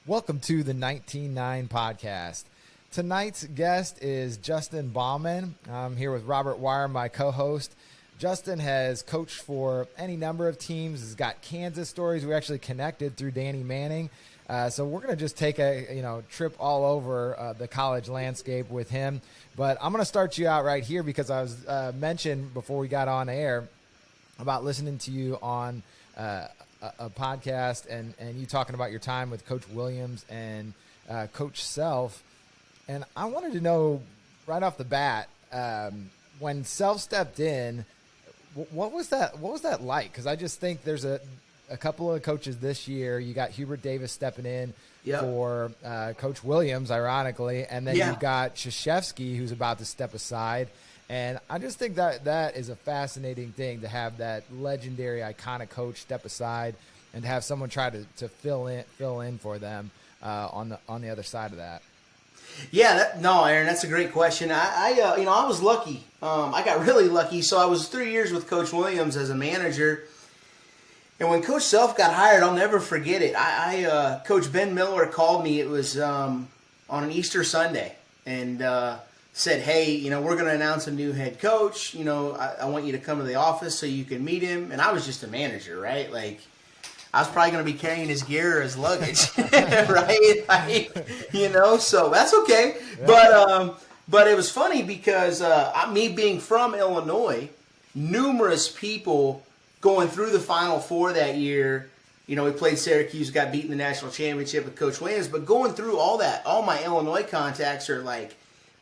Welcome to the 19-9 podcast. Tonight's guest is Justin Bauman. I'm here with Robert Wire, my co-host. Justin has coached for any number of teams. He's got Kansas stories. We actually connected through Danny Manning. So we're going to just take a trip all over the college landscape with him. But I'm going to start you out right here because I was mentioned before we got on air about listening to you on a podcast and you talking about your time with Coach Williams and Coach Self. And I wanted to know right off the bat, when Self stepped in, what was that like? Because I just think there's a couple of coaches this year. You got Hubert Davis stepping in for Coach Williams, ironically, and then you've got Krzyzewski, who's about to step aside. And I just think that is a fascinating thing to have that legendary, iconic coach step aside and to have someone try to fill in for them on the other side of that. Yeah, Aaron, that's a great question. I was lucky. I got really lucky. So I was 3 years with Coach Williams as a manager. And when Coach Self got hired, I'll never forget it. Coach Ben Miller called me. It was on an Easter Sunday and said, hey, we're going to announce a new head coach. I want you to come to the office so you can meet him. And I was just a manager, right? Like, I was probably going to be carrying his gear or his luggage, right? So that's okay. Yeah. But it was funny because me being from Illinois, numerous people going through the Final Four that year, we played Syracuse, got beat in the national championship with Coach Williams, but going through all that, all my Illinois contacts are like,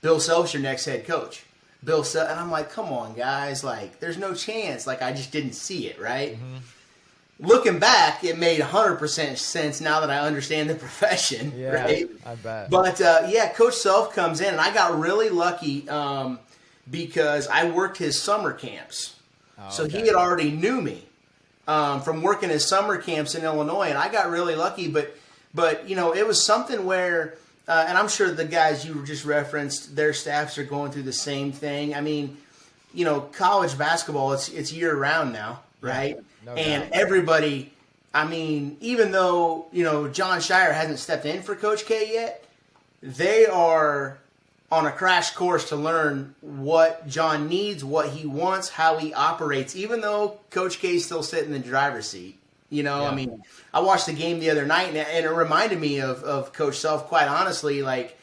Bill Self's your next head coach. Bill Self, and I'm like, come on, guys, like, there's no chance. Like, I just didn't see it, right? Mm-hmm. Looking back, it made 100% sense now that I understand the profession, right? I bet. But, Coach Self comes in, and I got really lucky because I worked his summer camps. So he had already knew me from working his summer camps in Illinois, and I got really lucky. But it was something where, and I'm sure the guys you just referenced, their staffs are going through the same thing. I mean, college basketball, it's year-round now, right? No and doubt. Everybody, I mean, even though, John Shire hasn't stepped in for Coach K yet, they are on a crash course to learn what John needs, what he wants, how he operates, even though Coach K is still sitting in the driver's seat. I mean, I watched the game the other night, and it reminded me of Coach Self, quite honestly. Like,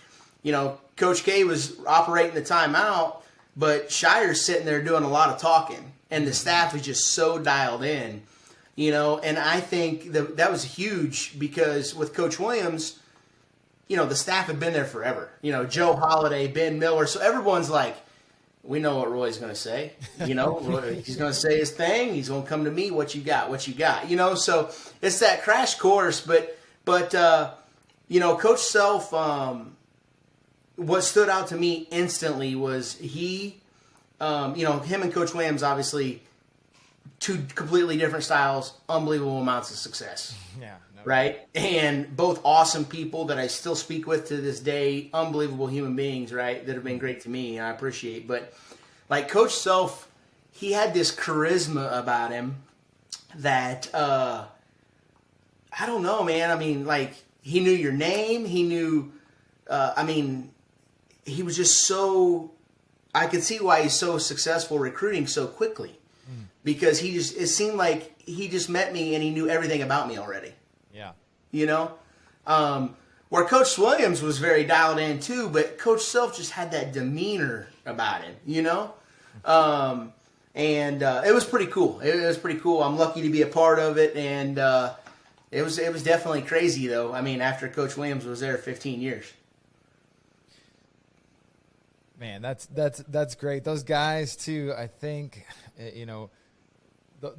Coach K was operating the timeout, but Shire's sitting there doing a lot of talking. And the staff is just so dialed in, and I think that was huge because with Coach Williams, the staff had been there forever. Joe Holiday, Ben Miller. So everyone's like, we know what Roy's going to say. He's going to say his thing. He's going to come to me. What you got? So it's that crash course. But Coach Self, what stood out to me instantly was he, him and Coach Williams, obviously, two completely different styles, unbelievable amounts of success. Yeah. Right? And both awesome people that I still speak with to this day, unbelievable human beings, right, that have been great to me, and I appreciate. But, like, Coach Self, he had this charisma about him that, I don't know, man. I mean, like, he knew your name. He knew, he was just so, I could see why he's so successful recruiting so quickly. Because it seemed like he just met me and he knew everything about me already. Yeah. Where Coach Williams was very dialed in too, but Coach Self just had that demeanor about him, and it was pretty cool. It was pretty cool. I'm lucky to be a part of it, and it was definitely crazy though. I mean, after Coach Williams was there 15 years. Man, that's great. Those guys too, I think,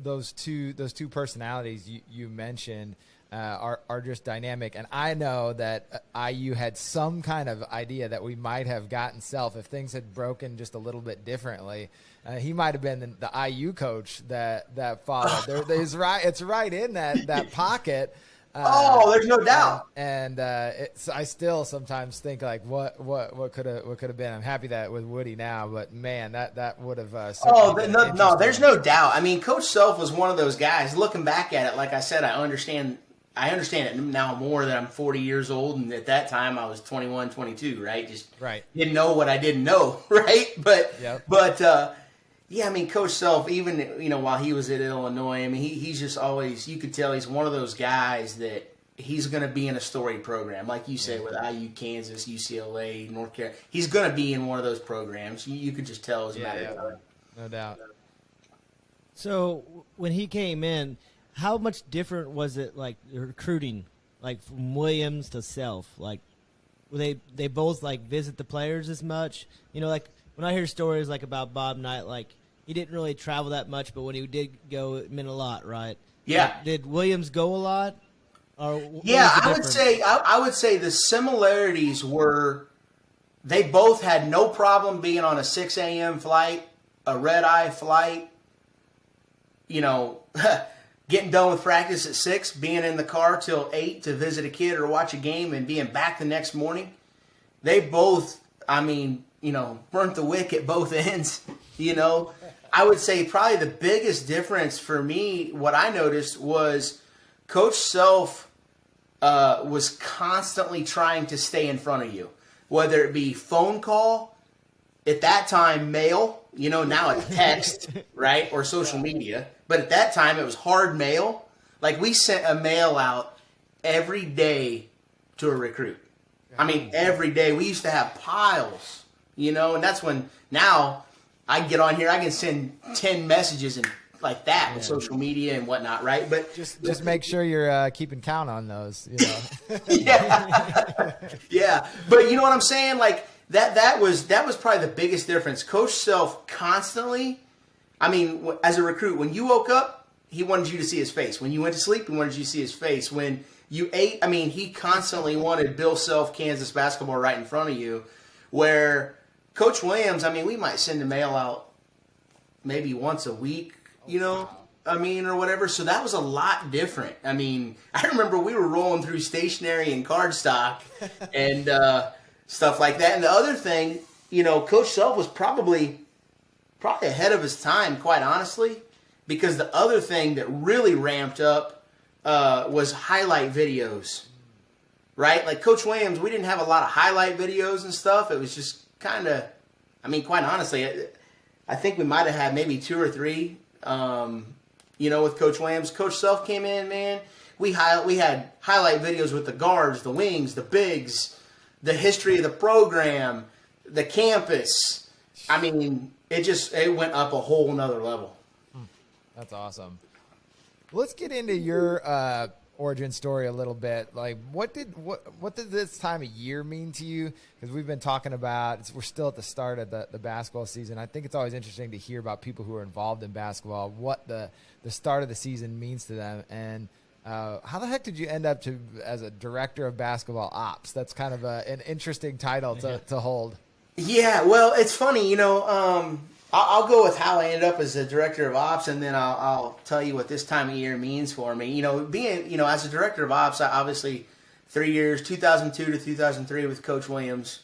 those two personalities you mentioned are just dynamic. And I know that IU had some kind of idea that we might have gotten Self if things had broken just a little bit differently. He might have been the IU coach that followed. It's right in that pocket. There's no doubt. And I still sometimes think like, what could have been. I'm happy that with Woody now, but man, that would have. There's no doubt. I mean, Coach Self was one of those guys. Looking back at it, like I said, I understand I understand it now more that I'm 40 years old, and at that time I was 21, 22, right? Just didn't know what I didn't know, right? But yeah, I mean, Coach Self, even while he was at Illinois, I mean, he's just always, you could tell he's one of those guys that he's going to be in a storied program, like you said, with IU, Kansas, UCLA, North Carolina. He's going to be in one of those programs. You could just tell as a matter of time. No doubt. So when he came in, how much different was it, like recruiting, like from Williams to Self? Like, were they both like visit the players as much? Like when I hear stories like about Bob Knight, like he didn't really travel that much, but when he did go, it meant a lot, right? Yeah. Like, did Williams go a lot? I would say the similarities were they both had no problem being on a 6 a.m. flight, a red-eye flight, getting done with practice at 6, being in the car till 8 to visit a kid or watch a game and being back the next morning. They both, burnt the wick at both ends, I would say probably the biggest difference for me, what I noticed was Coach Self was constantly trying to stay in front of you, whether it be phone call, at that time mail, now it's text, right, or social media. But at that time it was hard mail. Like we sent a mail out every day to a recruit. I mean, every day. We used to have piles, and that's when now I get on here, I can send 10 messages and like that with social media and whatnot, right? But just make sure you're keeping count on those. Yeah. But you know what I'm saying? Like that was probably the biggest difference. Coach Self constantly, as a recruit, when you woke up, he wanted you to see his face. When you went to sleep, he wanted you to see his face. When you ate, he constantly wanted Bill Self Kansas basketball right in front of you. Where Coach Williams, we might send a mail out maybe once a week. Or whatever. So that was a lot different. I remember we were rolling through stationery and cardstock and stuff like that. And the other thing, Coach Self was probably ahead of his time, quite honestly, because the other thing that really ramped up was highlight videos, right? Like Coach Williams, we didn't have a lot of highlight videos and stuff. It was just kind of, quite honestly, I think we might have had maybe 2 or 3. With Coach Williams. Coach Self came in, man. We had highlight videos with the guards, the wings, the bigs, the history of the program, the campus. It went up a whole nother level. That's awesome. Let's get into your origin story a little bit. Like, what did this time of year mean to you? Because we've been talking about, we're still at the start of the basketball season. I think it's always interesting to hear about people who are involved in basketball, what the start of the season means to them. And how the heck did you end up as a director of basketball ops? That's kind of an interesting title to hold. Yeah, well, it's funny, I'll go with how I ended up as a director of ops, and then I'll tell you what this time of year means for me. Being, as a director of ops, I obviously 3 years, 2002 to 2003 with Coach Williams,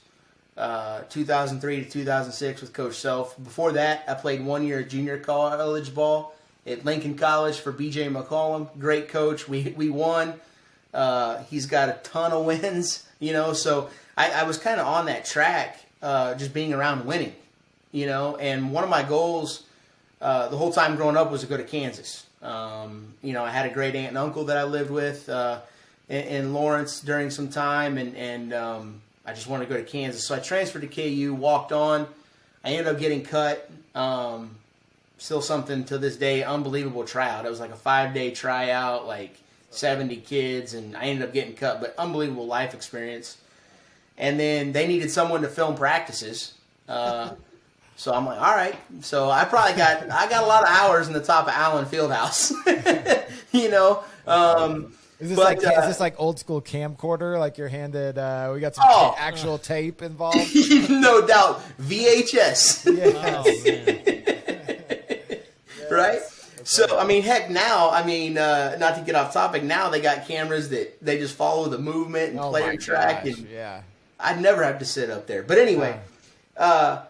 2003 to 2006 with Coach Self. Before that, I played 1 year junior college ball at Lincoln College for B.J. McCollum. Great coach. We won. He's got a ton of wins, so I was kind of on that track, just being around winning. And one of my goals the whole time growing up was to go to Kansas. I had a great aunt and uncle that I lived with in Lawrence during some time, and I just wanted to go to Kansas. So I transferred to KU, walked on. I ended up getting cut. Still something to this day, unbelievable tryout. It was like a 5-day tryout, like 70 kids, and I ended up getting cut, but unbelievable life experience. And then they needed someone to film practices. So I'm like, all right. So I got a lot of hours in the top of Allen Fieldhouse, Is this like old school camcorder? Like you're handed, we got some actual tape involved? No doubt. VHS. Yeah. Oh, man. Right? So, heck, now, not to get off topic, now they got cameras that they just follow the movement and player track. And I'd never have to sit up there. But anyway, so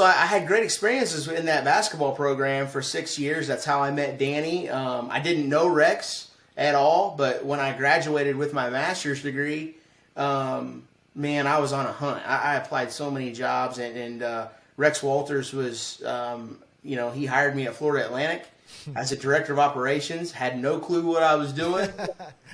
I had great experiences in that basketball program for 6 years. That's how I met Danny. I didn't know Rex at all. But when I graduated with my master's degree, man, I was on a hunt. I applied so many jobs, and Rex Walters was, he hired me at Florida Atlantic as a director of operations. Had no clue what I was doing.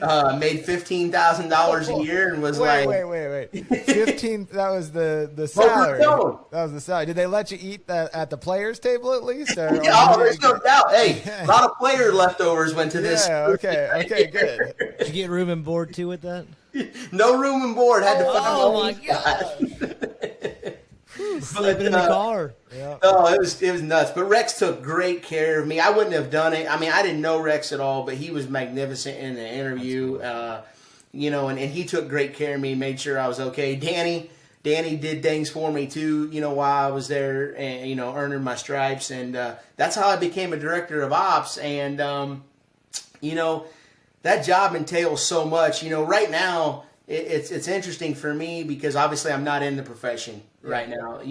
Made $15,000 a year, and was wait. 15. That was the salary. That was the salary. Did they let you eat at the players' table at least? Or there's no doubt. Hey, a lot of player leftovers went to this. Yeah. Okay. Good. Did you get room and board too with that? No room and board. Had to find my God. Sleeping in the car. Yeah. Oh, it was nuts. But Rex took great care of me. I wouldn't have done it. I mean, I didn't know Rex at all, but he was magnificent in the interview. And he took great care of me, made sure I was okay. Danny did things for me too, while I was there and, earning my stripes. And that's how I became a director of ops. And, that job entails so much. Right now, it's interesting for me because obviously I'm not in the profession right now,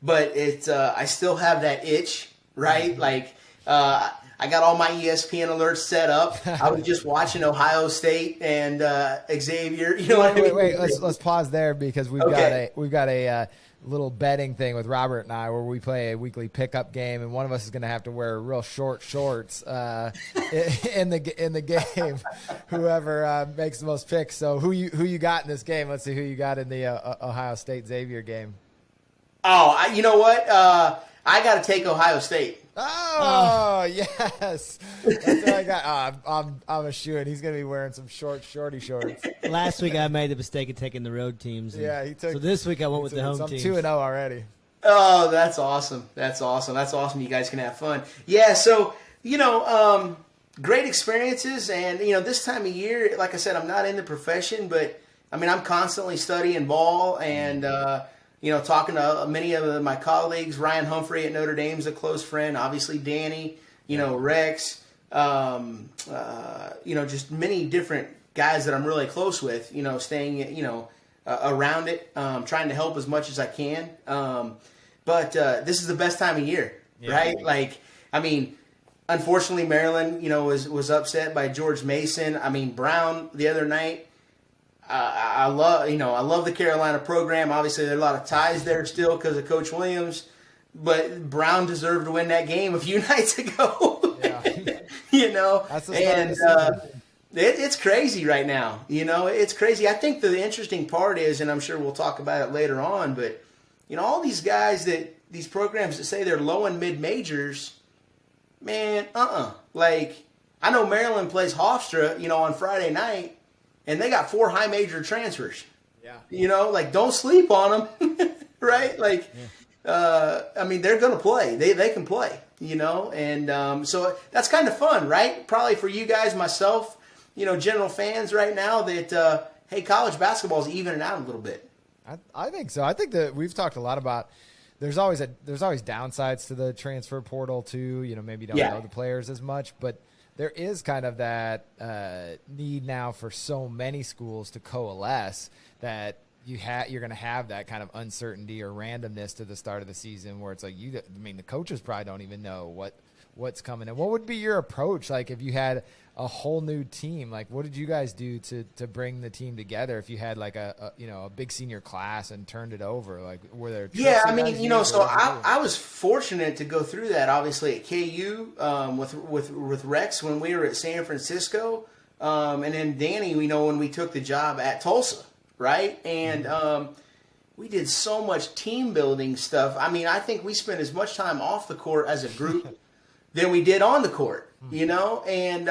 but I still have that itch, right? Like, I got all my ESPN alerts set up. I was just watching Ohio State and Xavier. Wait. Let's pause there because we've got a little betting thing with Robert and I where we play a weekly pickup game, and one of us is going to have to wear real short shorts in the game. Whoever makes the most picks. So who you got in this game? Let's see who you got in the Ohio State Xavier game. Oh, you know what? I got to take Ohio State. Oh, yes. That's what I got. I'm a shoo-in. He's going to be wearing some shorty shorts. Last week I made the mistake of taking the road teams. So this week I went with the home teams. I'm 2-0 already. Oh, that's awesome. That's awesome. You guys can have fun. Yeah, so, great experiences. And, this time of year, like I said, I'm not in the profession, but, I'm constantly studying ball and, talking to many of my colleagues. Ryan Humphrey at Notre Dame's a close friend. Obviously, Danny, Rex, just many different guys that I'm really close with, staying, around it, trying to help as much as I can. But this is the best time of year, right? Like, unfortunately, Maryland, was upset by George Mason. Brown the other night. I love the Carolina program. Obviously, there are a lot of ties there still because of Coach Williams, but Brown deserved to win that game a few nights ago. That's the it's crazy right now. It's crazy. I think the interesting part is, and I'm sure we'll talk about it later on, but all these guys these programs that say they're low and mid majors, man, like I know Maryland plays Hofstra, on Friday night. And they got 4 high major transfers. Yeah. Don't sleep on them, right? They're going to play. They can play, And so that's kind of fun, right? Probably for you guys, myself, general fans right now that, hey, college basketball is evening out a little bit. I think so. I think that we've talked a lot about there's always downsides to the transfer portal too. Maybe you don't know the players as much, but there is kind of that need now for so many schools to coalesce that you're going to have that kind of uncertainty or randomness to the start of the season where it's like the coaches probably don't even know what's coming. And what would be your approach? Like if you had a whole new team, like what did you guys do to bring the team together? If you had like a big senior class and turned it over, like were there? So I was fortunate to go through that obviously at KU with Rex when we were at San Francisco, and then Danny, when we took the job at Tulsa, right? And we did so much team building stuff. I think we spent as much time off the court as a group than we did on the court. And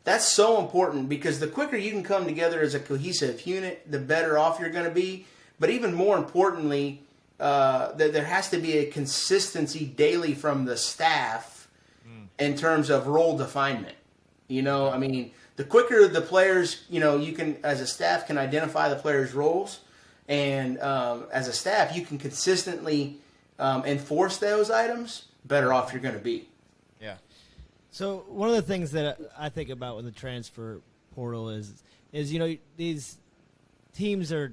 that's so important because the quicker you can come together as a cohesive unit, the better off you're going to be. But even more importantly, there has to be a consistency daily from the staff in terms of role definement. The quicker the players, you can, as a staff, can identify the players' roles. And as a staff, you can consistently enforce those items, better off you're going to be. Yeah. So one of the things that I think about with the transfer portal is these teams are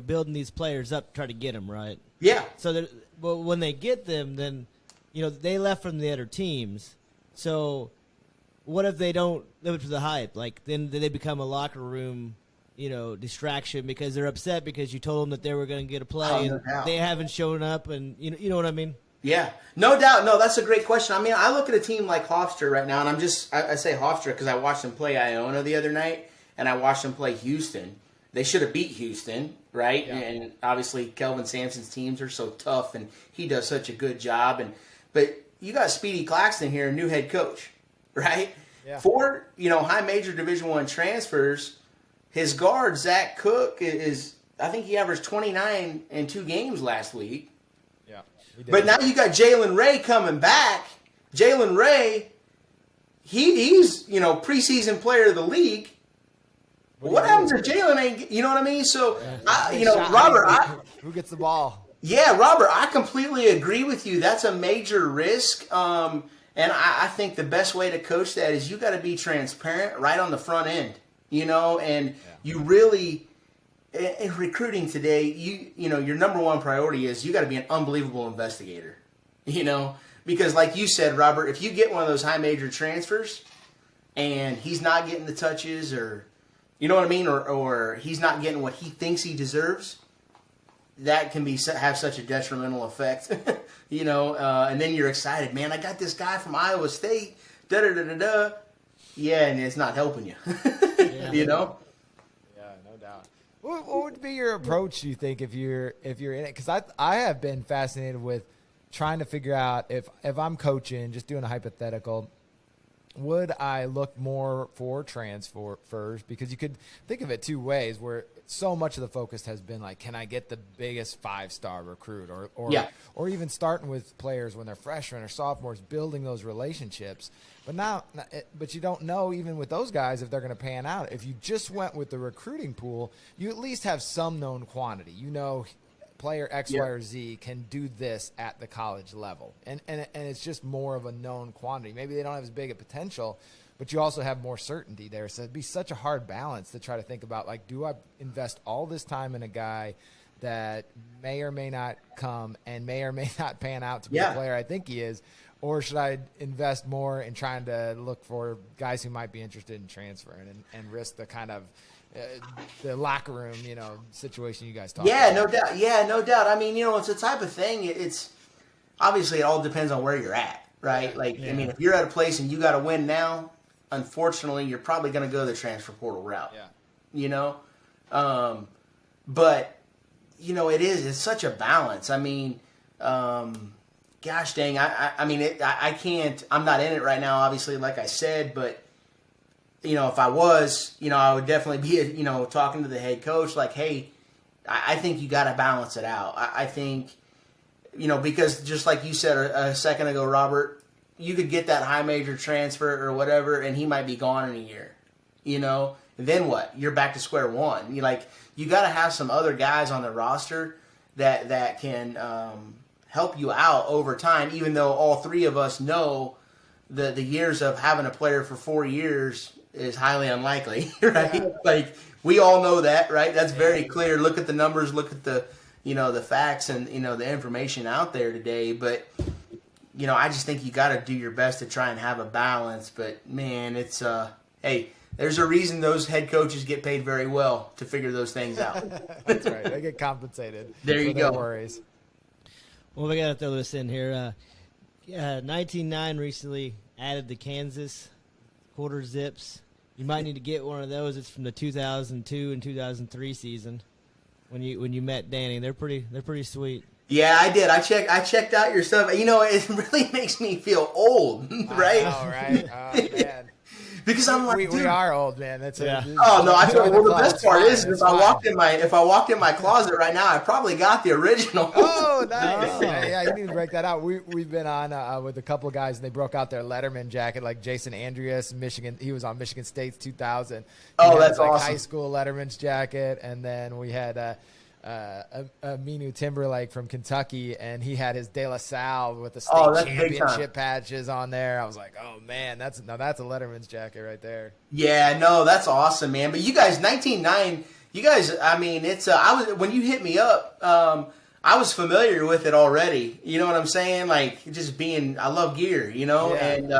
building these players up to try to get them right. Yeah. So when they get them, then they left from the other teams. So what if they don't live up to the hype? Like then they become a locker room, distraction because they're upset because you told them that they were going to get a play and they haven't shown up, and you know what I mean? Yeah, no doubt. No, that's a great question. I mean, I look at a team like Hofstra right now, and I say Hofstra because I watched them play Iona the other night, and I watched them play Houston. They should have beat Houston, right? Yeah. And obviously Kelvin Sampson's teams are so tough, and he does such a good job. But you got Speedy Claxton here, new head coach, right? Yeah. 4, high major Division I transfers. His guard, Zach Cook, I think he averaged 29 in 2 games last week. Yeah. But now you got Jalen Ray coming back. Jalen Ray, he's preseason player of the league. What happens if Jalen ain't? You know what I mean? So, Robert, who gets the ball? Yeah, Robert, I completely agree with you. That's a major risk, and I think the best way to coach that is you got to be transparent right on the front end. And you really. In recruiting today, your number one priority is you got to be an unbelievable investigator, because like you said, Robert, if you get one of those high major transfers and he's not getting the touches or, you know what I mean, or he's not getting what he thinks he deserves, that can have such a detrimental effect, and then you're excited, man, I got this guy from Iowa State, da-da-da-da-da. Yeah, and it's not helping you, What would be your approach, do you think, if you're in it? Because I have been fascinated with trying to figure out if I'm coaching, just doing a hypothetical, would I look more for transfers? Because you could think of it 2 ways, where so much of the focus has been like, can I get the biggest 5-star recruit, or even starting with players when they're freshmen or sophomores, building those relationships. But you don't know, even with those guys, if they're going to pan out. If you just went with the recruiting pool, you at least have some known quantity. Player X, Y, or Z can do this at the college level. And it's just more of a known quantity. Maybe they don't have as big a potential, but you also have more certainty there. So it'd be such a hard balance to try to think about, like, do I invest all this time in a guy that may or may not come and may or may not pan out to be the player I think he is? Or should I invest more in trying to look for guys who might be interested in transferring and risk the kind of the locker room, situation you guys talk about? No doubt. Yeah, no doubt. I mean, it's the type of thing. It's obviously it all depends on where you're at, right? I mean, if you're at a place and you got to win now, unfortunately, you're probably going to go the transfer portal route. Yeah. But it's such a balance. I mean. Gosh dang, I can't, I'm not in it right now, obviously, like I said, but, if I was, I would definitely be, talking to the head coach, like, hey, I think you got to balance it out. I think, because just like you said a second ago, Robert, you could get that high major transfer or whatever, and he might be gone in a year, and then what? You're back to square one. You got to have some other guys on the roster that can, help you out over time, even though all 3 of us know the years of having a player for 4 years is highly unlikely, right? Yeah. Like, we all know that, right? That's very clear. Look at the numbers, look at the, the facts and, the information out there today. But, I just think you got to do your best to try and have a balance. But, man, it's, hey, there's a reason those head coaches get paid very well to figure those things out. That's right. They get compensated. There you go. No worries. Well, we got to throw this in here. 19.9 recently added the Kansas quarter zips. You might need to get one of those. It's from the 2002 and 2003 season when you met Danny. They're pretty sweet. Yeah, I did. I checked out your stuff. It really makes me feel old, right? I know, right? Oh, man. Because I'm like, we are old, man. That's I tell you, the best part is if I walked in my closet right now, I probably got the original. Oh, nice. Yeah, you need to break that out. We've been on with a couple of guys, and they broke out their Letterman jacket, like Jason Andreas, Michigan. He was on Michigan State's 2000. Oh, that's awesome. High school Letterman's jacket, and then we had Minu Timberlake from Kentucky, and he had his De La Salle with the state championship patches on there. I was like, oh man, that's a Letterman's jacket right there. Yeah, no, that's awesome, man. But you guys, 19.9, you guys, I mean, it's when you hit me up, I was familiar with it already. You know what I'm saying? Like, just being, I love gear, Yeah. and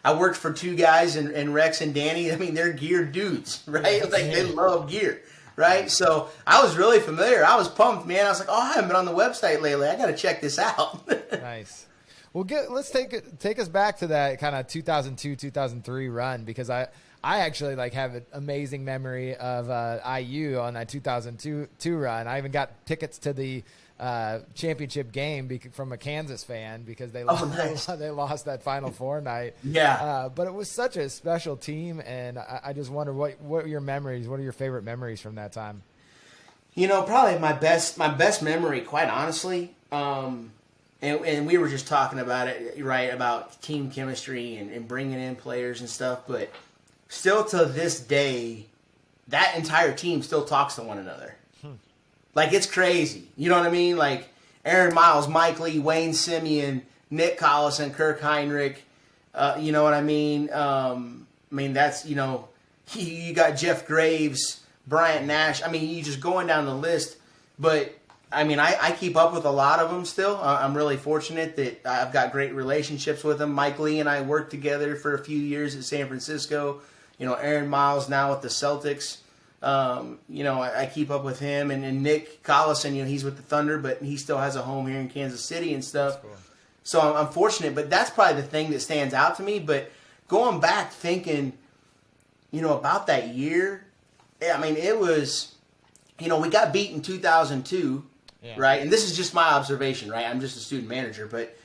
I worked for two guys in Rex and Danny. I mean, they're gear dudes, right? Like they love gear, right? So I was really familiar. I was pumped, man. I was like, oh, I haven't been on the website lately. I got to check this out. Nice. Well, let's take us back to that kind of 2002, 2003 run, because I actually like have an amazing memory of IU on that 2002 run. I even got tickets to the championship game from a Kansas fan because they lost, they lost that Final Four night. Yeah. But it was such a special team, and I just wonder what are your memories? What are your favorite memories from that time? You know, probably my best memory, quite honestly. And we were just talking about it, right, about team chemistry and bringing in players and stuff. But still to this day, that entire team still talks to one another. Like, it's crazy. You know what I mean? Like, Aaron Miles, Mike Lee, Wayne Simeon, Nick Collison, Kirk Heinrich. You know what I mean? That's, you know, you got Jeff Graves, Bryant Nash. I mean, you just going down the list. But, I mean, I keep up with a lot of them still. I'm really fortunate that I've got great relationships with them. Mike Lee and I worked together for a few years at San Francisco. You know, Aaron Miles now with the Celtics. You know, I keep up with him. And Nick Collison, you know, he's with the Thunder, but he still has a home here in Kansas City and stuff. Cool. So I'm fortunate. But that's probably the thing that stands out to me. But going back thinking, you know, about that year, I mean, it was, you know, we got beat in 2002. Yeah. Right, and this is just my observation, right? I'm just a student manager, but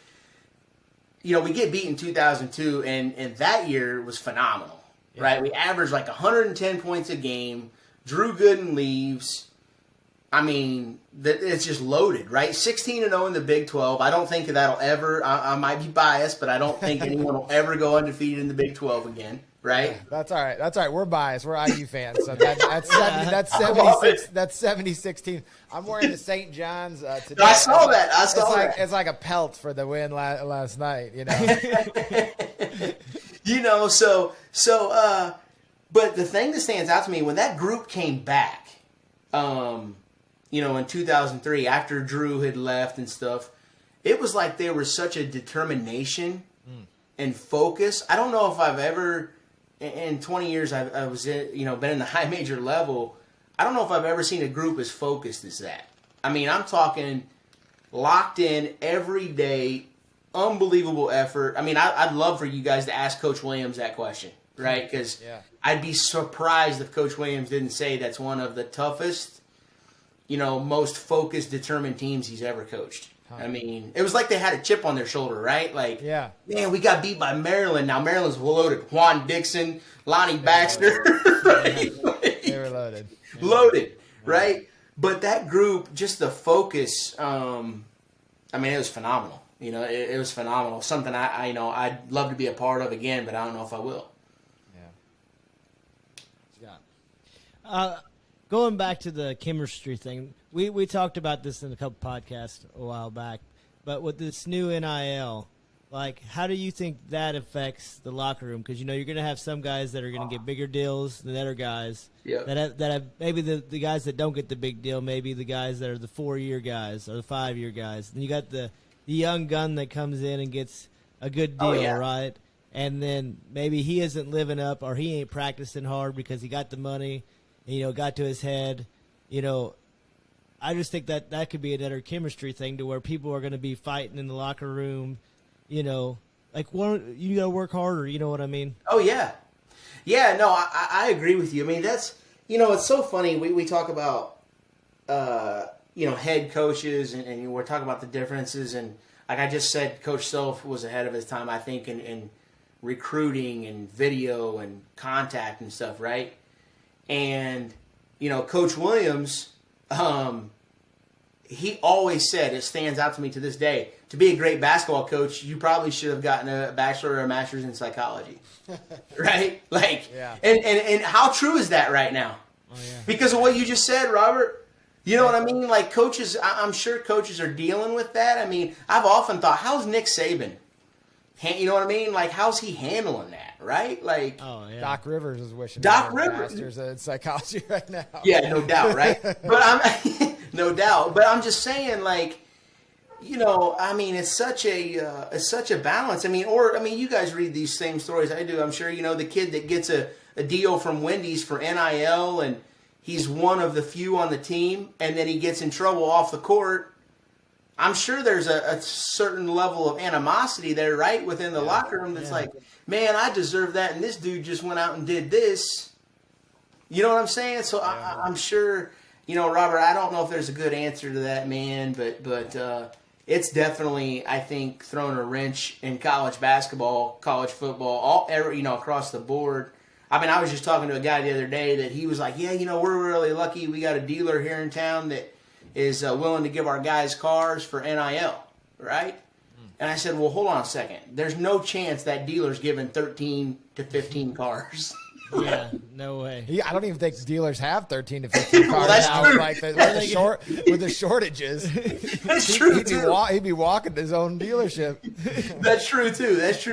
you know, we get beat in 2002, and that year was phenomenal, right? We averaged like 110 points a game. Drew Gooden leaves. I mean, it's just loaded, right? 16-0 in the Big 12. I don't think that'll ever. I might be biased, but I don't think anyone will ever go undefeated in the Big 12 again. Right. That's all right. That's all right. We're biased. We're IU fans. So that's 76. That's 76 teams. I'm wearing the St. John's today. I saw that. It's like a pelt for the win last night. You know. You know. But the thing that stands out to me when that group came back, you know, in 2003 after Drew had left and stuff, it was like there was such a determination and focus. I don't know if I've ever. In 20 years, I was been in the high major level. I don't know if I've ever seen a group as focused as that. I mean, I'm talking locked in every day, unbelievable effort. I mean, I'd love for you guys to ask Coach Williams that question, right? Because I'd be surprised if Coach Williams didn't say that's one of the toughest, you know, most focused, determined teams he's ever coached. I mean, it was like they had a chip on their shoulder, right? Like, man, we got beat by Maryland. Now Maryland's loaded. Juan Dixon, Lonnie Baxter. They were loaded. Loaded, right? But that group, just the focus, I mean, it was phenomenal. You know, it was phenomenal. Something I'd love to be a part of again, but I don't know if I will. Yeah. Going back to the chemistry thing, we talked about this in a couple podcasts a while back, but with this new NIL, like, how do you think that affects the locker room? Because, you know, you're going to have some guys that are going to get bigger deals than other guys. Yep. That have maybe the guys that don't get the big deal, maybe the guys that are the 4-year guys or the 5-year guys. Then you got the young gun that comes in and gets a good deal, right? And then maybe he isn't living up or he ain't practicing hard because he got the money. You know, got to his head. You know, I just think that could be another chemistry thing to where people are going to be fighting in the locker room. You know, like, you got to work harder. You know what I mean? Oh, yeah. Yeah, no, I agree with you. I mean, that's, you know, it's so funny. We talk about, you know, head coaches and we're talking about the differences. And like I just said, Coach Self was ahead of his time, I think, in recruiting and video and contact and stuff, right? And, you know, Coach Williams, he always said, it stands out to me to this day, to be a great basketball coach, you probably should have gotten a bachelor or a master's in psychology. Right? Like, and how true is that right now? Oh, yeah. Because of what you just said, Robert. You know what I mean? Like, coaches, I'm sure coaches are dealing with that. I mean, I've often thought, how's Nick Saban? You know what I mean? Like, how's he handling that, right? Like, Doc Rivers is wishing Doc he had a Rivers master's in psychology right now. Yeah, no doubt, right? But no doubt. But I'm just saying, like, I mean, it's such a balance. I mean, you guys read these same stories I do. I'm sure the kid that gets a deal from Wendy's for NIL, and he's one of the few on the team, and then he gets in trouble off the court. I'm sure there's a certain level of animosity there, right, within the locker room. That's like, man, I deserve that, and this dude just went out and did this. You know what I'm saying? So I'm sure, Robert. I don't know if there's a good answer to that, man, but. It's definitely, I think, thrown a wrench in college basketball, college football, across the board. I mean, I was just talking to a guy the other day that he was like, yeah, we're really lucky. We got a dealer here in town that is willing to give our guys cars for NIL, right? And I said, well, hold on a second. There's no chance that dealer's giving 13 to 15 cars. Yeah, no way. Yeah, I don't even think dealers have 13 to 15 cars that's now. true. Like with the shortages. That's true too. He'd be walking his own dealership. That's true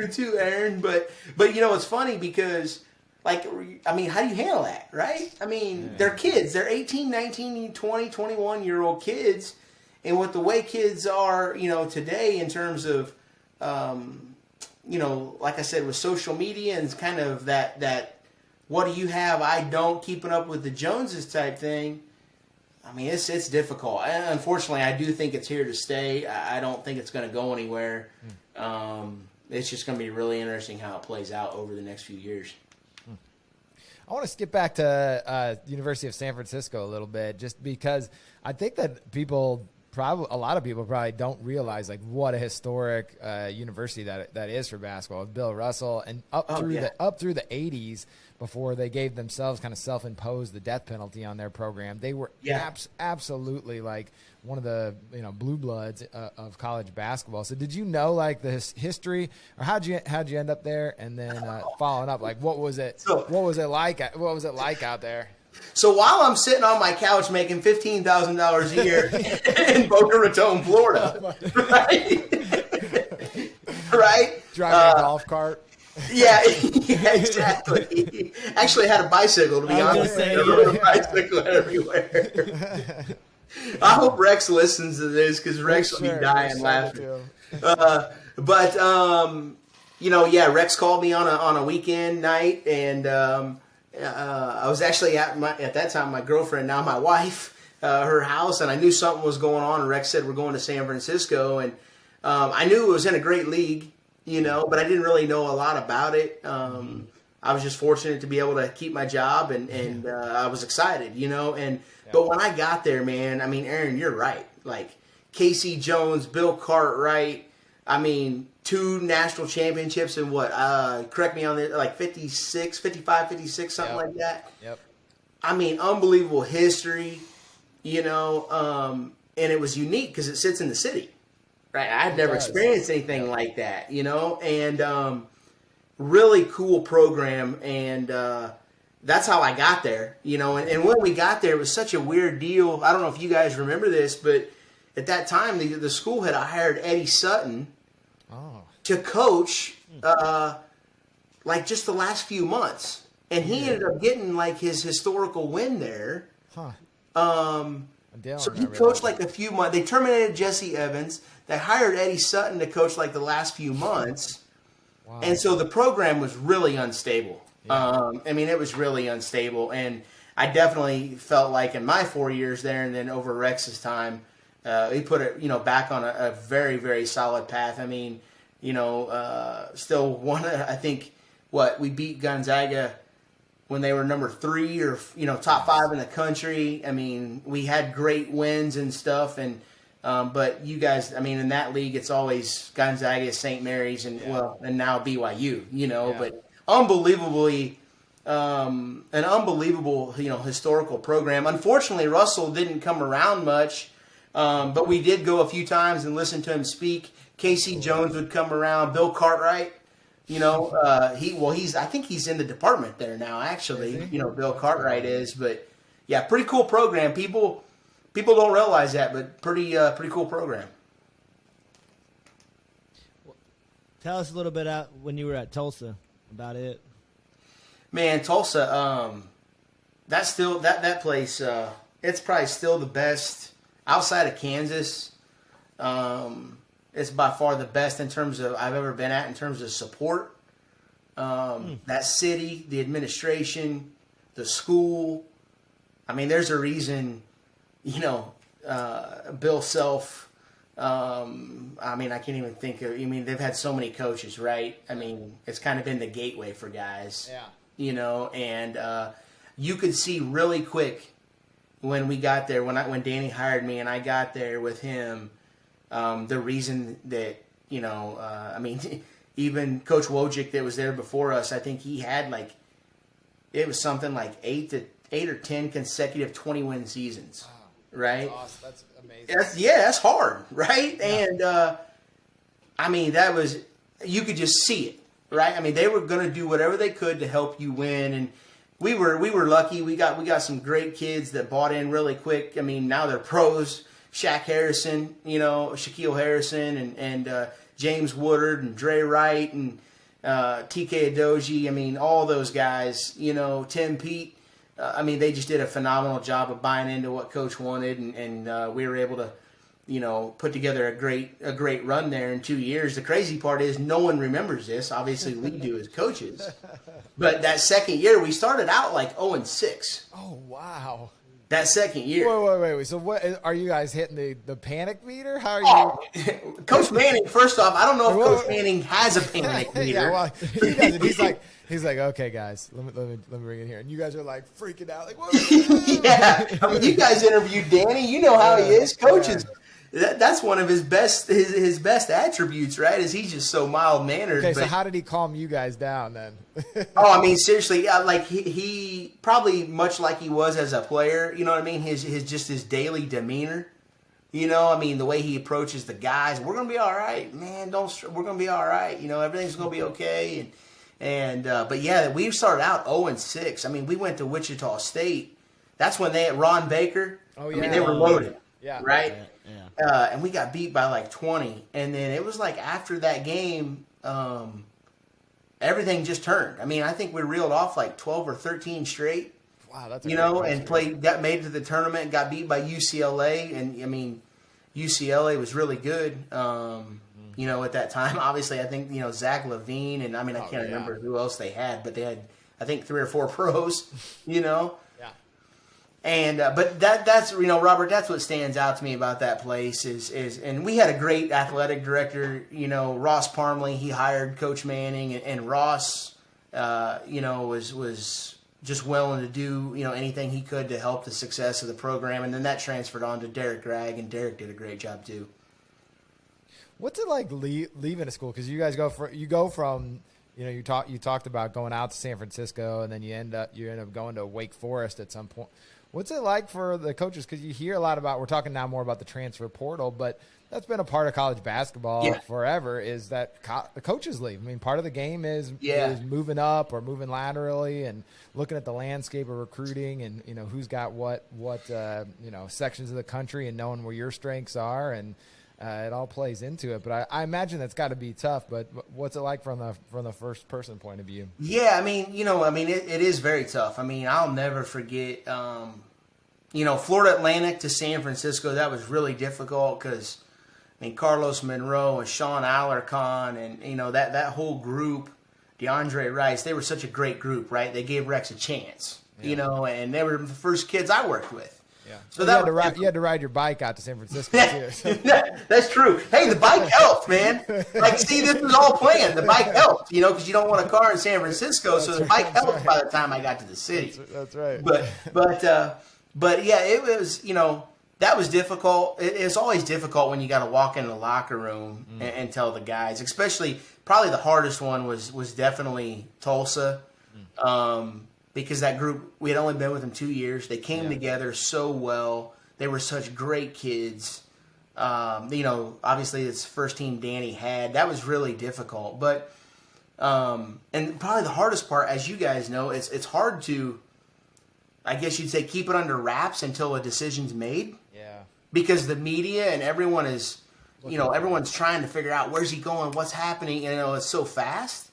too, Aaron. But it's funny because, how do you handle that, right? I mean, they're kids. They're 18, 19, 20, 21-year-old kids. And with the way kids are, today in terms of, like I said, with social media and kind of that what do you have, I don't, keeping up with the Joneses type thing. I mean, it's difficult. And unfortunately, I do think it's here to stay. I don't think it's going to go anywhere. It's just going to be really interesting how it plays out over the next few years. I want to skip back to University of San Francisco a little bit, just because I think that a lot of people probably don't realize like what a historic university that is for basketball. With Bill Russell and up through the 80s, before they gave themselves kind of self-imposed the death penalty on their program, they were absolutely like one of the blue bloods of college basketball. So did you know like the history, or how'd you end up there? And then following up, like what was it like out there? So while I'm sitting on my couch making $15,000 a year in Boca Raton, Florida, right? Driving a golf cart. Yeah, exactly. Actually, I had a bicycle, to be honest. I rode a bicycle everywhere. I hope Rex listens to this, because Rex will be dying laughing. Rex called me on a weekend night, and I was actually at that time my girlfriend, now my wife, her house, and I knew something was going on. And Rex said, we're going to San Francisco, and I knew it was in a great league, but I didn't really know a lot about it. I was just fortunate to be able to keep my job, and I was excited, But when I got there, man, I mean, Aaron, you're right. Like Casey Jones, Bill Cartwright, 2 national championships in correct me on this, like 55, 56, something like that. Yep. I mean, unbelievable history, and it was unique because it sits in the city, right? I had never experienced anything like that, and really cool program, and that's how I got there, and when we got there, it was such a weird deal. I don't know if you guys remember this, but at that time, the school had hired Eddie Sutton to coach just the last few months. And he ended up getting like his historical win there. So he coached like a few months. They terminated Jesse Evans. They hired Eddie Sutton to coach like the last few months. Wow. And so the program was really unstable. Yeah. It was really unstable. And I definitely felt like in my 4 years there, and then over Rex's time, he put it, back on a very, very solid path. Still one. I think we beat Gonzaga when they were number 3 or top 5 in the country. We had great wins and stuff, and but you guys, in that league, it's always Gonzaga, St. Mary's, and now BYU. But unbelievably. An unbelievable, historical program. Unfortunately, Russell didn't come around much, but we did go a few times and listen to him speak. Casey Jones would come around. Bill Cartwright, I think he's in the department there now. Actually, Bill Cartwright is. But yeah, pretty cool program. People don't realize that, but pretty cool program. Tell us a little bit about when you were at Tulsa about it. Man, Tulsa, that's still that place. It's probably still the best outside of Kansas. It's by far the best in terms of I've ever been at in terms of support. That city, the administration, the school. I mean, there's a reason, Bill Self. I mean, I can't even think of. I mean, they've had so many coaches, right? I mean, it's kind of been the gateway for guys. Yeah. And you could see really quick when we got there, when Danny hired me and I got there with him, the reason that, I mean, even Coach Wojcik that was there before us, I think he had it was something like 8 or 10 consecutive 20-win seasons, right? That's awesome. That's amazing. That's hard, right? Yeah. And, I mean, you could just see it, right? I mean, they were going to do whatever they could to help you win, and we were lucky. We got some great kids that bought in really quick. I mean, now they're pros. Shaq Harrison, Shaquille Harrison, and James Woodard, and Dre Wright, and TK Adoji. I mean, all those guys. Tim Pete. I mean, they just did a phenomenal job of buying into what Coach wanted, and we were able to, put together a great run there in 2 years. The crazy part is no one remembers this. Obviously, we do as coaches. But that second year, we started out 0-6. Oh, wow. That second year. Wait. So what are you guys hitting the panic meter? How are you? Coach Manning, first off, I don't know if Coach Manning has a panic meter. Yeah, well, he doesn't. He's like, okay, guys, let me bring it here. And you guys are freaking out. What? Yeah. I mean, you guys interviewed Danny. You know how he is. Coaches. That's one of his best attributes, right? Is he's just so mild mannered. Okay, so how did he calm you guys down then? I mean, seriously, he probably much like he was as a player. You know what I mean? His daily demeanor. I mean, the way he approaches the guys. We're gonna be all right, man. We're gonna be all right. Everything's gonna be okay. But yeah, we started out 0-6. I mean, we went to Wichita State. That's when they had Ron Baker. Oh yeah, I mean, they were loaded. Yeah. Right. Yeah. And we got beat by 20. And then it was after that game, everything just turned. I mean, I think we reeled off 12 or 13 straight. Wow, that's and made it to the tournament and got beat by UCLA. And I mean, UCLA was really good. At that time, obviously, I think Zach LaVine and I can't remember who else they had, but they had I think 3 or 4 pros. Yeah. And but that's Robert, that's what stands out to me about that place is and we had a great athletic director, Ross Parmley. He hired Coach Manning, and Ross was just willing to do anything he could to help the success of the program, and then that transferred on to Derek Gregg, and Derek did a great job too. What's it like leaving a school? Because you guys go from you talked about going out to San Francisco, and then you end up going to Wake Forest at some point. What's it like for the coaches? Because you hear a lot about, we're talking now more about the transfer portal, but that's been a part of college basketball forever, is that the coaches leave. I mean, part of the game is moving up or moving laterally and looking at the landscape of recruiting and, who's got what sections of the country and knowing where your strengths are, and it all plays into it. But I imagine that's got to be tough. But what's it like from the first person point of view? Yeah, I mean, it is very tough. I mean, I'll never forget, Florida Atlantic to San Francisco. That was really difficult because, Carlos Monroe and Sean Alarcon and, that whole group, DeAndre Rice, they were such a great group, right? They gave Rex a chance, and they were the first kids I worked with. Yeah. So you had to ride your bike out to San Francisco too. That's true. Hey, the bike helped, man. See, this was all planned. The bike helped, because you don't want a car in San Francisco, so the bike helped by the time I got to the city. That's right. But yeah, it was, that was difficult. It's always difficult when you got to walk in the locker room and tell the guys, especially probably the hardest one was definitely Tulsa. Because that group, we had only been with them 2 years. They came together so well. They were such great kids. Obviously it's the first team Danny had. That was really difficult. But and probably the hardest part, as you guys know, it's hard to, I guess you'd say, keep it under wraps until a decision's made. Yeah. Because the media and everyone is, everyone's trying to figure out where's he going, what's happening. It's so fast.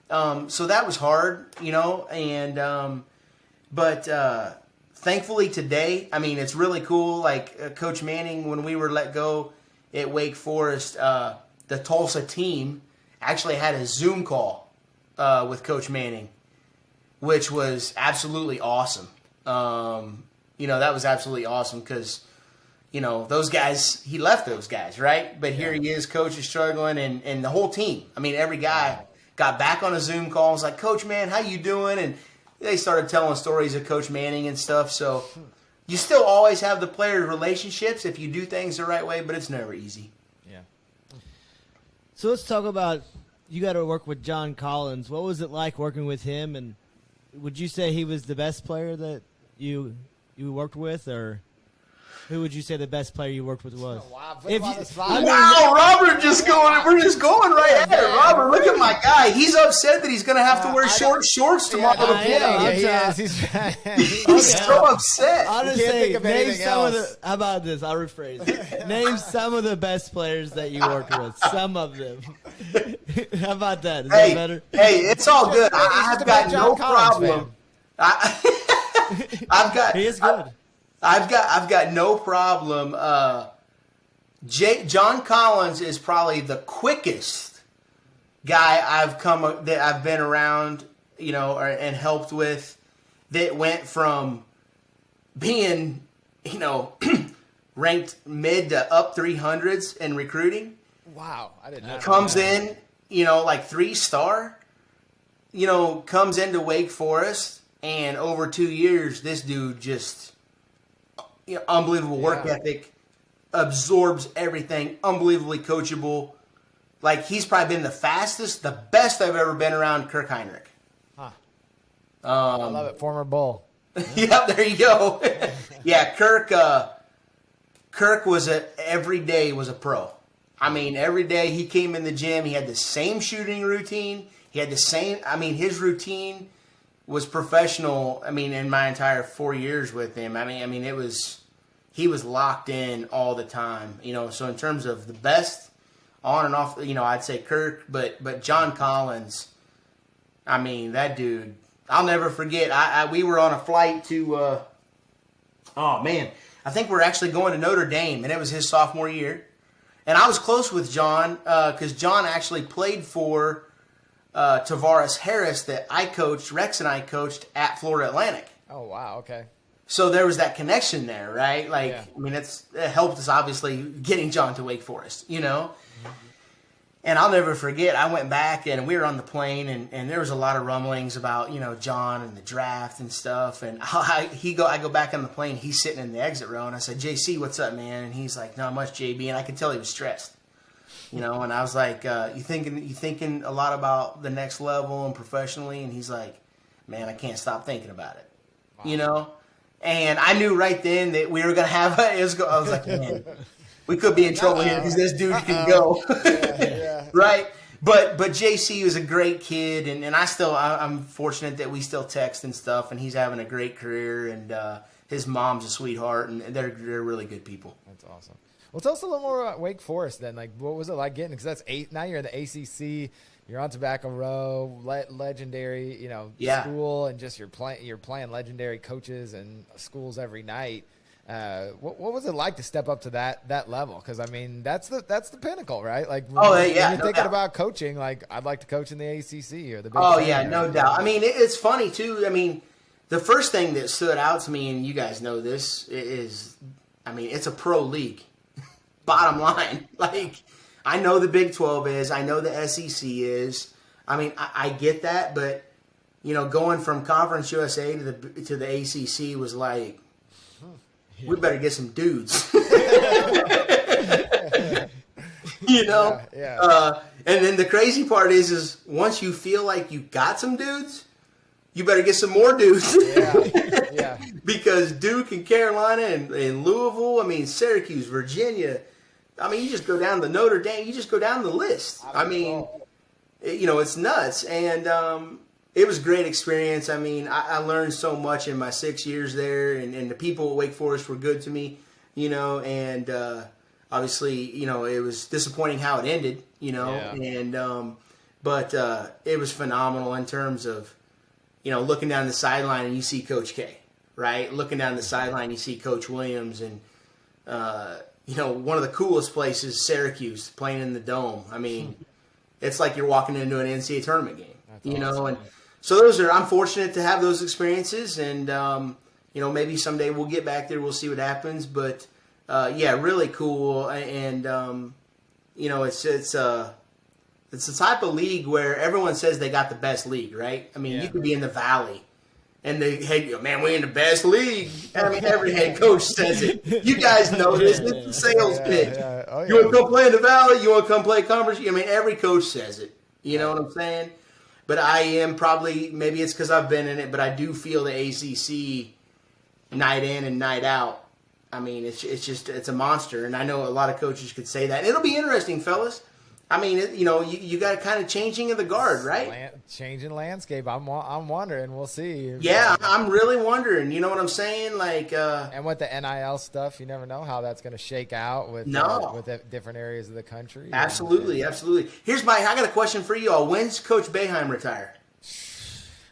So that was hard, but thankfully today, it's really cool. Coach Manning, when we were let go, at Wake Forest, the Tulsa team actually had a Zoom call with Coach Manning, which was absolutely awesome. That was absolutely awesome because, those guys, he left those guys, right? But here he is, Coach is struggling, and the whole team. I mean, every guy got back on a Zoom call and was like, Coach, man, how you doing? And they started telling stories of Coach Manning and stuff. So you still always have the player relationships if you do things the right way, but it's never easy. Yeah. So let's talk about, you got to work with John Collins. What was it like working with him? And would you say he was the best player that you worked with, or who would you say the best player you worked with was? Wow, Robert, we're just going right at it. Robert, look at my guy. He's upset that he's going to have to wear shorts tomorrow to play. He's so upset. I'll just say, name some of the, how about this? I'll rephrase it. Name some of the best players that you worked with. Some of them. How about that? Is that better? Hey, it's all good. I've got no problem. He is good. I've got no problem. John Collins is probably the quickest guy I've been around, and helped with, that went from being, ranked mid to up 300s in recruiting. Wow, I didn't know. Comes in, like 3-star, comes into Wake Forest, and over 2 years, this dude just, unbelievable work ethic, absorbs everything, unbelievably coachable. Like, he's probably been the best I've ever been around Kirk Heinrich. Huh. I love it. Former Bull. Yep, there you go. Yeah, Kirk was every day was a pro. I mean, every day he came in the gym, he had the same shooting routine. He had the same, his routine was professional. In my entire 4 years with him, he was locked in all the time. So in terms of the best on and off, I'd say Kirk, but John Collins, that dude, I'll never forget. We were on a flight to, I think we're actually going to Notre Dame, and it was his sophomore year. And I was close with John because John actually played for Tavares Harris that Rex and I coached at Florida Atlantic. Oh, wow, okay. So there was that connection there, right? It helped us, obviously, getting John to Wake Forest, Mm-hmm. And I'll never forget, I went back and we were on the plane and there was a lot of rumblings about, John and the draft and stuff. And I go back on the plane, he's sitting in the exit row, and I said, JC, what's up, man? And he's like, not much, JB. And I could tell he was stressed, and I was like, you thinking a lot about the next level and professionally? And he's like, man, I can't stop thinking about it, Wow. And I knew right then that we were going to have I was like, man, we could be in trouble here because this dude can go. Right? But JC was a great kid, and I'm fortunate that we still text and stuff, and he's having a great career, and his mom's a sweetheart, and they're really good people. That's awesome. Well, tell us a little more about Wake Forest then. Like, what was it like getting? Because that's now you're in the ACC. You're on Tobacco Row, legendary, school, and just you're playing legendary coaches and schools every night. What was it like to step up to that level? Because that's the pinnacle, right? Like, when you're thinking about coaching, like, I'd like to coach in the ACC or the Big Ten. No doubt. It's funny too. The first thing that stood out to me, and you guys know this, is, it's a pro league. Bottom line, like, I know the Big 12 is, I know the SEC is. I get that, but going from Conference USA to the ACC was like, we better get some dudes. Yeah. And then the crazy part is once you feel like you got some dudes, you better get some more dudes. Yeah. Because Duke and Carolina and Louisville, Syracuse, Virginia, you just go down to Notre Dame, you just go down the list. It's nuts. And it was a great experience. I learned so much in my 6 years there, and the people at Wake Forest were good to me, and obviously, it was disappointing how it ended, but it was phenomenal in terms of, looking down the sideline and you see Coach K, right? Looking down the sideline, you see Coach Williams, and, one of the coolest places, Syracuse, playing in the Dome. I mean, it's like you're walking into an NCAA tournament game. That's awesome. And so I'm fortunate to have those experiences, and maybe someday we'll get back there. We'll see what happens, but really cool. And it's the type of league where everyone says they got the best league, right? I mean, you could be in the Valley, and we're in the best league. I mean, every head coach says it. You guys know this. It's a sales pitch. Yeah. Oh, yeah. You want to come play in the Valley? You want to come play conference? I mean, every coach says it. You know what I'm saying? But I am probably, maybe it's because I've been in it, but I do feel the ACC night in and night out. I mean, it's a monster, and I know a lot of coaches could say that. It'll be interesting, fellas. I mean, you got a kind of changing of the guard, right? Changing landscape. I'm wondering. We'll see. Yeah, I'm really wondering. You know what I'm saying? Like, and with the NIL stuff, you never know how that's going to shake out with different areas of the country. Absolutely. I got a question for you all. When's Coach Boeheim retire?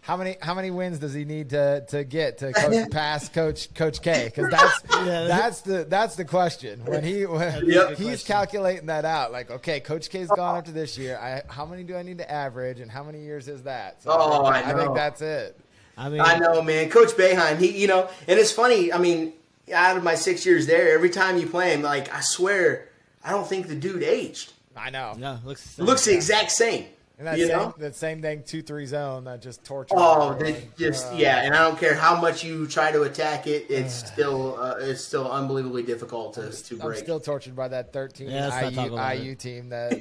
How many wins does he need to get to pass Coach K? Because that's the question. When he's calculating that out, like, okay, Coach K's gone up to this year. How many do I need to average, and how many years is that? So I think that's it. I know, man. Coach Boeheim, and it's funny. I mean, out of my 6 years there, every time you play him, like, I swear, I don't think the dude aged. I know. No, looks the exact same. And that same thing, 2-3 zone, that just tortures. Oh, and I don't care how much you try to attack it, it's still unbelievably difficult to break. I'm still tortured by that 13 IU team that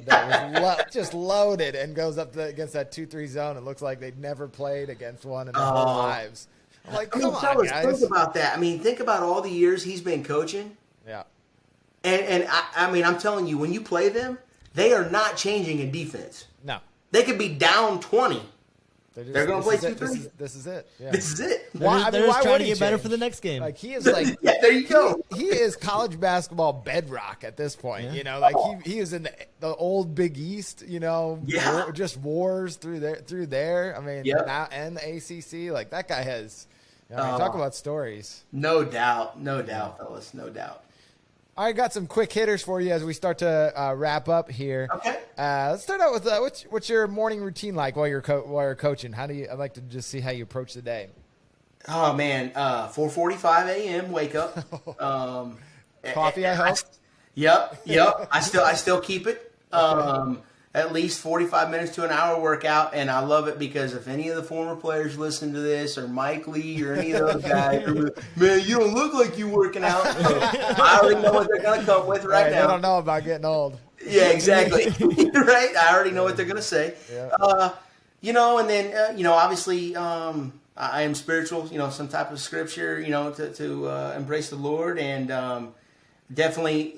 was just loaded and goes up against that 2-3 zone. It looks like they'd never played against one in their whole lives. I'm like, come on, guys. Think about that. I mean, think about all the years he's been coaching. Yeah. And I mean, I'm telling you, when you play them, they are not changing in defense. No. They could be down 20. They're going to play 2-3. This is it. Yeah. This is it. Why trying to get better for the next game. Like, he is like, yeah, there you go. He is college basketball bedrock at this point. Yeah. Like he is in the old Big East. Just wars through there. I mean, now and the ACC. Like, that guy has. Talk about stories. No doubt, fellas, no doubt. All right, got some quick hitters for you as we start to wrap up here. Okay. Let's start out with what's your morning routine like while you're coaching? I'd like to just see how you approach the day. Oh man, 4:45 a.m. wake up. Coffee, I hope. Yep. I still keep it. Okay. At least 45 minutes to an hour workout, and I love it because if any of the former players listen to this, or Mike Lee, or any of those guys, man, you don't look like you working out. So I already know what they're going to come with right now. They don't know about getting old. Yeah, exactly. Right? I already know what they're going to say. Yeah. And then, obviously, I am spiritual, some type of scripture, to embrace the Lord, and definitely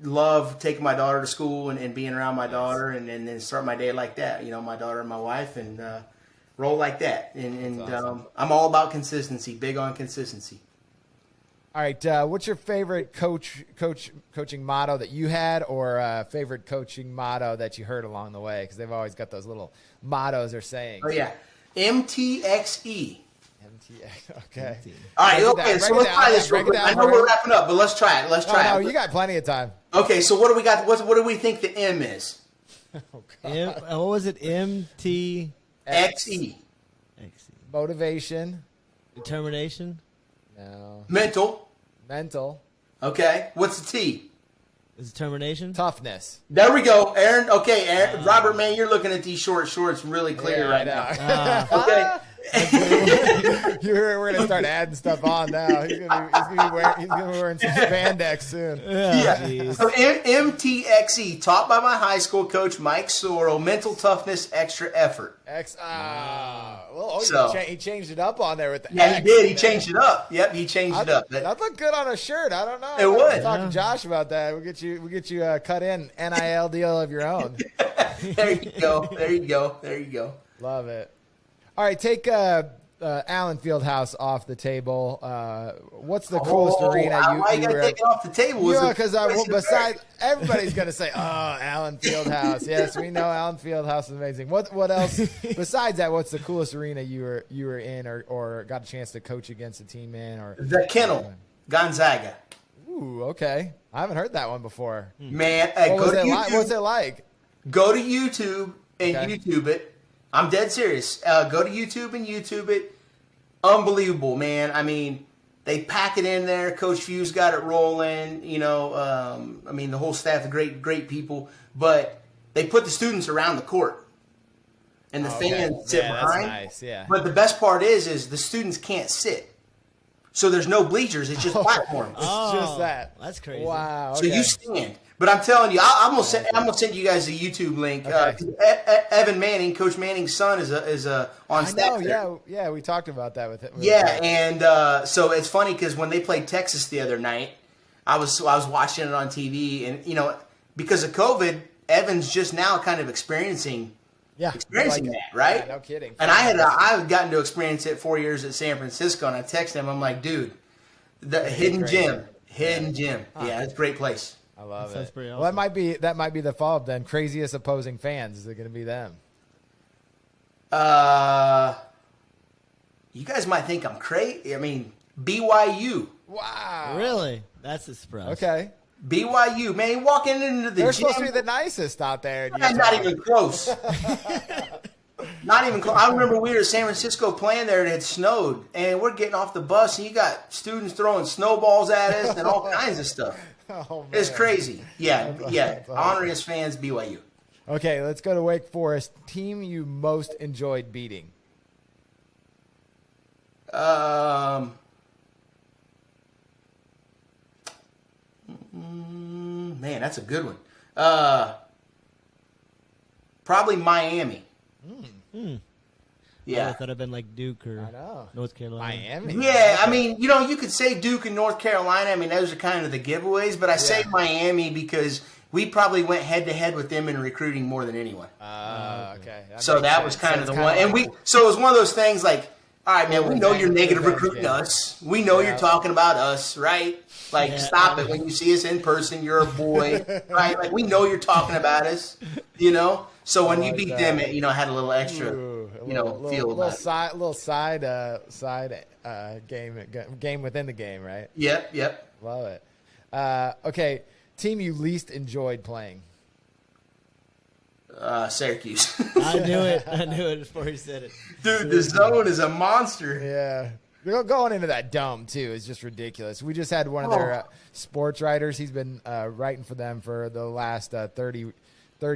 love taking my daughter to school and being around my daughter, and then start my day like that. My daughter and my wife, and roll like that. And awesome. I'm all about consistency, big on consistency. All right, what's your favorite coaching motto that you had, or favorite coaching motto that you heard along the way? Because they've always got those little mottos or sayings. Oh yeah, MTXE. Okay. All right. Okay. So let's try this real quick. I know we're wrapping up, but let's try it. No, you got plenty of time. Okay. So what do we got? What do we think the M is? What was it? MTXE. Motivation. Determination. No. Mental. Okay. What's the T? Is determination. Toughness. There we go, Aaron. Okay, Aaron. Robert, man, you're looking at these shorts really clear right now. Okay. We're gonna start adding stuff on now. He's gonna be wearing some spandex soon. Yeah. So MTXE, taught by my high school coach Mike Sorrell. Mental toughness, extra effort. He changed it up on there with the X. He did. He changed it up. Yep, he changed it up. That looked good on a shirt. I don't know. It would. I'm talking to Josh about that. We'll get you cut in NIL deal of your own. There you go. Love it. All right, take Allen Fieldhouse off the table. What's the coolest arena why you got to take it off the table? Because besides, everybody's going to say, "Oh, Allen Fieldhouse." Yes, we know Allen Fieldhouse is amazing. What else besides that? What's the coolest arena you were in, or got a chance to coach against a team in, or the Kennel, Gonzaga? Ooh, okay. I haven't heard that one before. Man, What was it like? Go to YouTube and YouTube it. I'm dead serious. Go to YouTube and YouTube it. Unbelievable, man. I mean, they pack it in there. Coach Few's got it rolling. You know, I mean, the whole staff are great people. But they put the students around the court. And the fans sit behind. That's nice, yeah. But the best part is the students can't sit. So there's no bleachers. It's just platforms. It's just that. That's crazy. Wow. So you stand. But I'm telling you, I'm gonna send you guys a YouTube link. Evan Manning, Coach Manning's son, is on staff. Yeah, we talked about that with him. And so it's funny because when they played Texas the other night, I was watching it on TV, and you know, because of COVID, Evan's just now kind of experiencing that, right? Yeah, no kidding. And I've gotten to experience it 4 years at San Francisco, and I texted him. I'm like, dude, the hidden gem. Yeah, it's a great place. I love Sounds it. pretty awesome. Well, that might be the follow-up then. Craziest opposing fans. Is it going to be them? You guys might think I'm crazy. I mean, BYU. Wow. Really? That's a surprise. Okay. BYU, man, walking into the They're gym. supposed to be the nicest out there. Not even close. Not even close. I remember we were in San Francisco playing there, and it had snowed, and we're getting off the bus, and you got students throwing snowballs at us and all kinds of stuff. Oh, man. It's crazy. Yeah. That's awesome. Honorious fans, BYU. Okay, let's go to Wake Forest. Team you most enjoyed beating? Man, that's a good one. Probably Miami. Yeah. I thought it'd been like Duke or North Carolina. Miami. Yeah, I mean, you know, you could say Duke and North Carolina. I mean, those are kind of the giveaways. But I say Miami because we probably went head-to-head with them in recruiting more than anyone. Okay. So that was kind of the one. And so it was one of those things like, all right, man, we know you're negative recruiting us. We know you're talking about us, right? Like, stop it. When you see us in person, you're a boy, right? Like, we know you're talking about us, you know? So when you beat them, it, you know, had a little extra, feel about it. Little side game within the game, right? Yep. Love it. Okay, team you least enjoyed playing? Syracuse. I knew it before he said it. Dude, the zone is a monster. Yeah. Going into that dome, too, is just ridiculous. We just had one of their sports writers. He's been writing for them for the last 30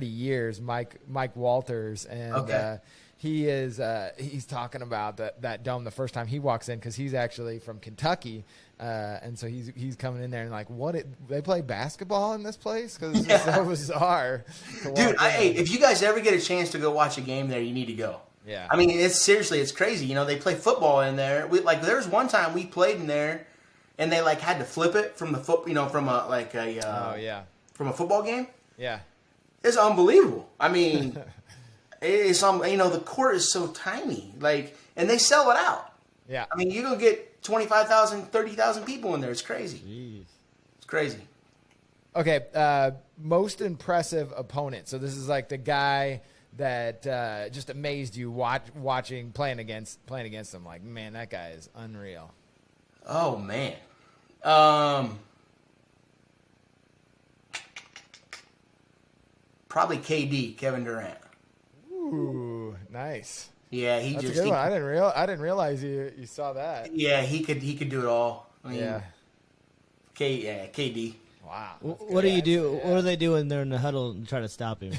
years, Mike Walters. And he's talking about that dome the first time he walks in because he's actually from Kentucky. And so he's coming in there and like, they play basketball in this place? Because it's so bizarre. Dude, if you guys ever get a chance to go watch a game there, you need to go. Yeah. I mean, it's crazy. You know, they play football in there. There was one time we played in there, and they like had to flip it from from a football game. Yeah. It's unbelievable. I mean, the court is so tiny, and they sell it out. Yeah. I mean, you're gonna get 25,000, 30,000 people in there. It's crazy. Jeez. It's crazy. Okay, most impressive opponent. So this is like the guy that just amazed you playing against him. Like, man, that guy is unreal. Oh man. Probably KD, Kevin Durant. Ooh, nice. Yeah, That's a good one. I didn't realize you saw that. Yeah, he could do it all. I mean, yeah. KD. Wow. What do you do? What are they doing there in the huddle and try to stop him?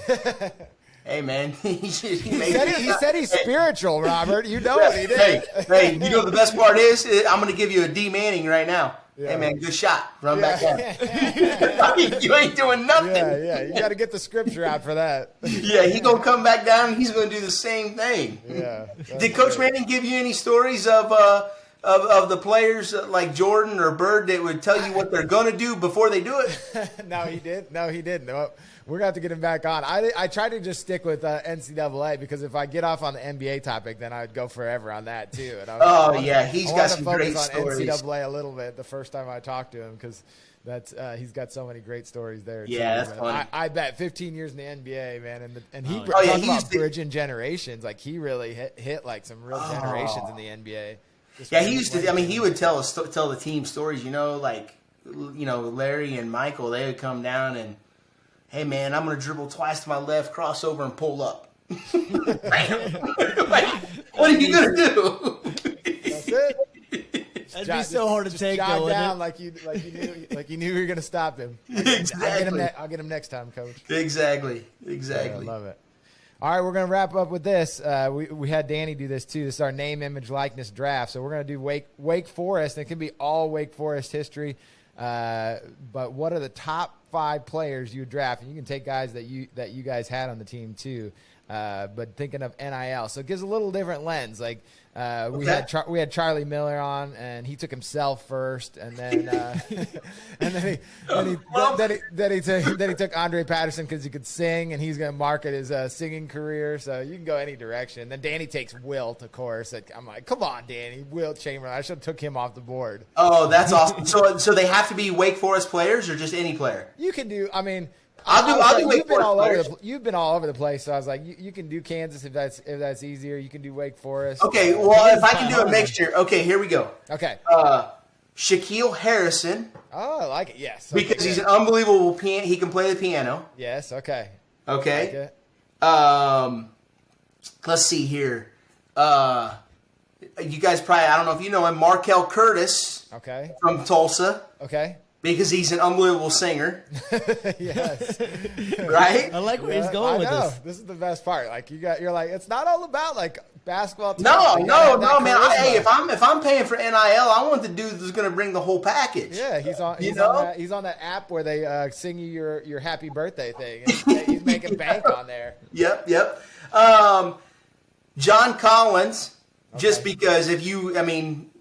Hey man, he said he's spiritual, Robert. You know what he did. Hey, you know the best part is I'm going to give you a D Manning right now. Yeah. Hey man, good shot. Run back down. You ain't doing nothing. Yeah. You got to get the scripture out for that. Yeah, he gonna come back down and he's gonna do the same thing. Yeah. Did Coach Manning give you any stories of the players like Jordan or Bird that would tell you what they're gonna do before they do it? No, he didn't. Well, we're gonna have to get him back on. I try to just stick with NCAA because if I get off on the NBA topic, then I'd go forever on that too. And he's got some great stories. stories. NCAA a little bit the first time I talked to him because that's he's got so many great stories there. Yeah, too, that's funny. I bet 15 years in the NBA, man, and he talked about bridging generations. Like he really hit like some real generations in the NBA. Yeah, he used to. I mean, he would tell the team stories. You know, like Larry and Michael, they would come down and, hey man, I'm gonna dribble twice to my left, crossover, and pull up. Bam! Like, what are you gonna do? That's it. That'd be so hard to take, jog though, down wouldn't it? like you knew you were gonna stop him. Exactly. I'll get him next time, Coach. Exactly. Yeah, I love it. All right, we're going to wrap up with this. We had Danny do this too. This is our name, image, likeness draft. So we're going to do Wake Forest. And it can be all Wake Forest history. But what are the top 5 players you would draft? And you can take guys that you guys had on the team too. But thinking of NIL, so it gives a little different lens. Like we had Charlie Miller on, and he took himself first, and then he took Andre Patterson because he could sing, and he's going to market his singing career. So you can go any direction. Then Danny takes Wilt, of course. I'm like, come on, Danny, Wilt Chamberlain. I should have took him off the board. Oh, that's awesome. So they have to be Wake Forest players, or just any player? You can do. I mean. I'll do Wake Forest. You've been all over the place, so I was like, you can do Kansas if that's easier. You can do Wake Forest. Okay, well, if I can do a mixture. Okay, here we go. Okay. Shaquille Harrison. Oh, I like it. Yes. Okay, because he's an unbelievable piano. He can play the piano. Yes. Okay. Okay. Like let's see here. You guys probably, I don't know if you know him, Markel Curtis. Okay. From Tulsa. Okay. Because he's an unbelievable singer. Yes. Right? I like where he's going with this. This is the best part. Like you're like, it's not all about like basketball. No, man. Hey, if I'm paying for NIL, I want the dude that's going to bring the whole package. Yeah, he's on that app where they sing you your happy birthday thing. And he's making bank on there. Yep. John Collins, just because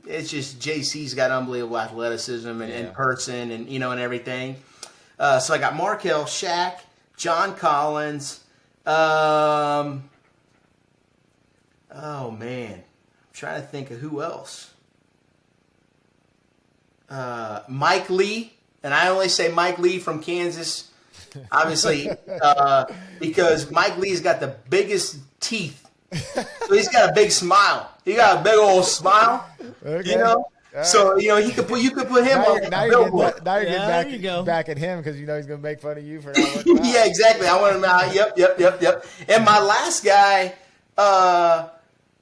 it's just JC's got unbelievable athleticism and person and and everything. So I got Markel, Shaq, John Collins. Oh man, I'm trying to think of who else. Mike Lee, and I only say Mike Lee from Kansas, obviously, because Mike Lee's got the biggest teeth. So he's got a big smile. He got a big old smile. Okay. So you could put him on. Now you're getting back at him because he's going to make fun of you for not working out. Yeah, exactly. I want him out. Yep. And my last guy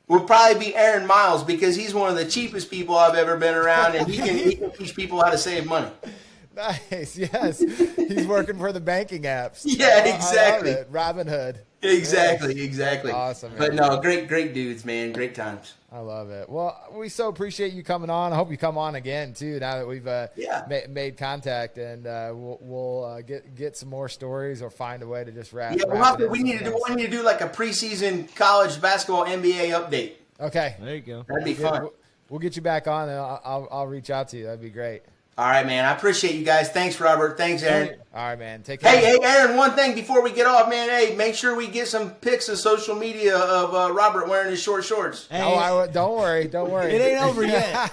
will probably be Aaron Miles because he's one of the cheapest people I've ever been around, and he can teach people how to save money. Nice. Yes, he's working for the banking apps. Yeah, exactly. I love it. Robinhood. Exactly. Awesome. Man. But no, great dudes, man. Great times. I love it. Well, we so appreciate you coming on. I hope you come on again too. Now that we've made contact, and we'll get some more stories or find a way to just wrap. Yeah, we need to do like a preseason college basketball NBA update. Okay, there you go. That'd be fun. We'll get you back on, and I'll reach out to you. That'd be great. All right, man. I appreciate you guys. Thanks, Robert. Thanks, Aaron. All right, man. Take care. Hey, Aaron, one thing before we get off, man. Hey, make sure we get some pics of social media of Robert wearing his short shorts. Hey, don't worry. It ain't over yet.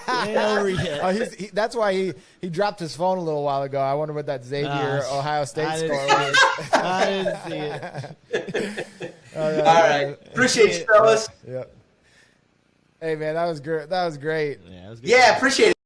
That's why he dropped his phone a little while ago. I wonder what that Xavier Ohio State score was. I didn't see it. All right. Appreciate you, fellas. Yep. Hey, man, that was great. Yeah, it was good. Yeah, appreciate it.